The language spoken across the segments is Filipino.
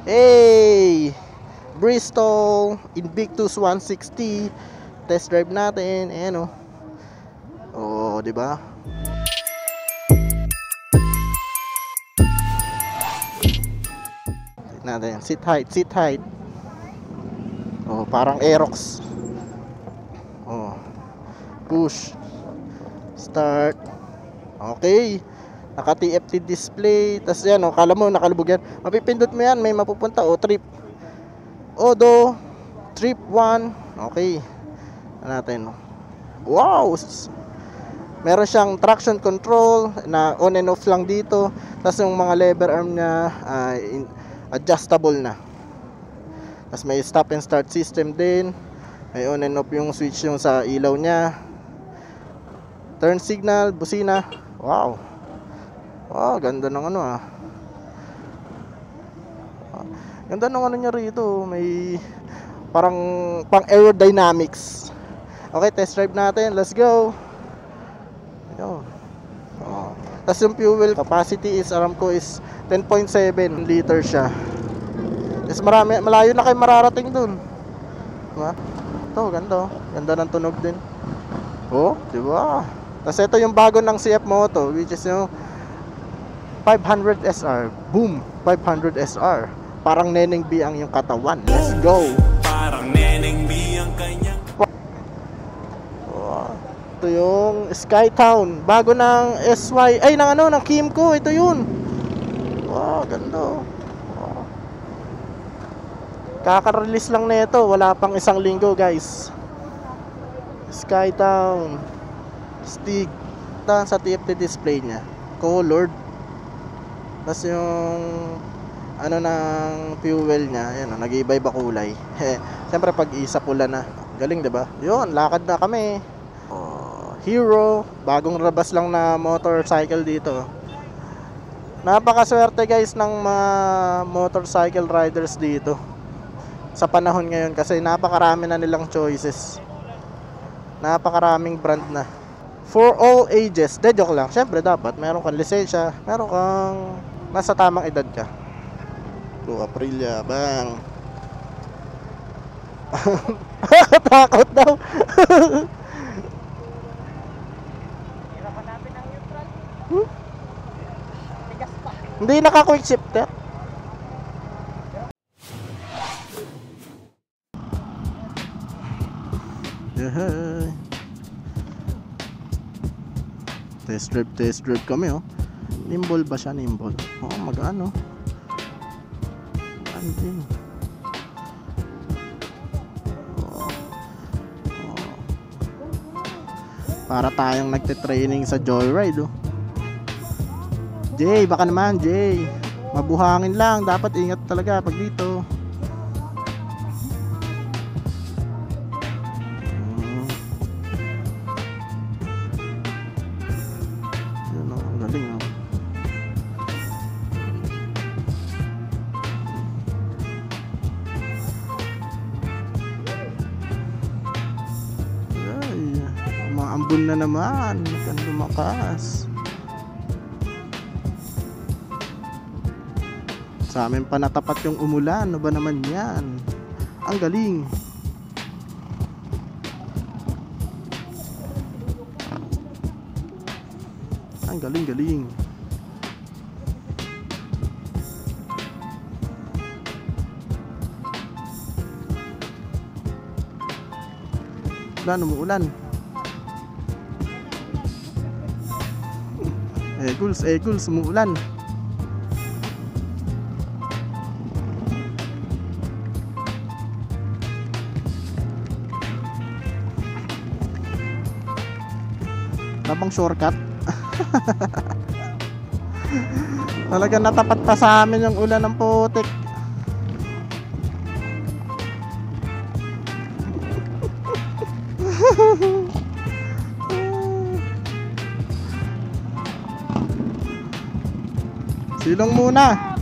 Hey! Bristol Invictus 160. Test drive natin. Ayan o. Oh, di ba? Natin. Seat height, seat height. Oh, parang Aerox. Oh. Push. Start. Okay. Naka TFT display. Tapos yan, oh, kala mo nakalubog yan. Mapipindot mo yan, may mapupunta. Oh, trip. Odo. Trip 1. Okay. Ano natin? Wow. Meron siyang traction control na on and off lang dito. Tapos yung mga lever arm niya adjustable na. Tapos may stop and start system din. May on and off yung switch yung sa ilaw niya. Turn signal, busina. Wow. Wow, ganda ng ano ah. Ganda ng ano niya rito. May parang pang aerodynamics. Okay, test drive natin. Let's go. Oh. Tapos yung fuel capacity is Aramco is 10.7 liter siya. Is marami, malayo na kayo mararating dun. Diba? Ito, ganda. Ganda ng tunog din. Oh, diba? Tapos ito yung bago ng CF Moto, which is yung 500 SR. Boom! 500 SR. Parang Neneng B ang yung katawan. Let's go! Parang Neneng B ang kanyang. Oh, ito yung Skytown. Bago ng SY. Ay, ng ano, ng Kimco. Ito yun. Wow, ganda. Kaka-release lang nito, wala pang isang linggo, guys. Skytown stick sa TFT display niya, colored. Tapos yung ano ng fuel niya, ayan, nag-iiba-iba kulay. Siyempre pag isa pula na. Galing, 'di ba? 'Yun, lakad na kami. Hero, bagong labas lang na motorcycle dito. Napakaswerte, guys, ng mga motorcycle riders dito sa panahon ngayon kasi napakarami na nilang choices. Napakaraming brand na. For all ages. De, joke lang. Siyempre dapat meron kang lisensya, meron kang nasa tamang edad ka. Blue Aprilia, bang. Takot daw. Hindi naka-quick shifter. Yeah. Test drive kami, oh. Nimble ba siya? Nimble. Oo, mag-ano. Andin. Para tayong nagte-training sa joyride, oh. Jay, baka naman, Jay. Mabuhangin lang. Dapat ingat talaga pag dito. Ambon na naman, kan lumakas. Sa amin pa natapat yung umulan. Ano ba naman yan? Ang galing. Ang galing. Ulan, umuulan. Eagles, umuulan. Nabang shortcut. Talagang natapat pa sa amin yung ulan ng putik. Silong muna.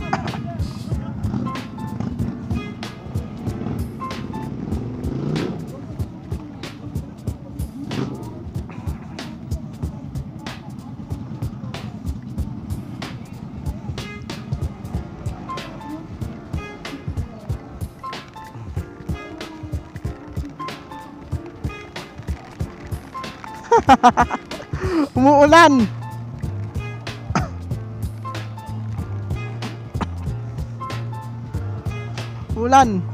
Umuulan. Ulan.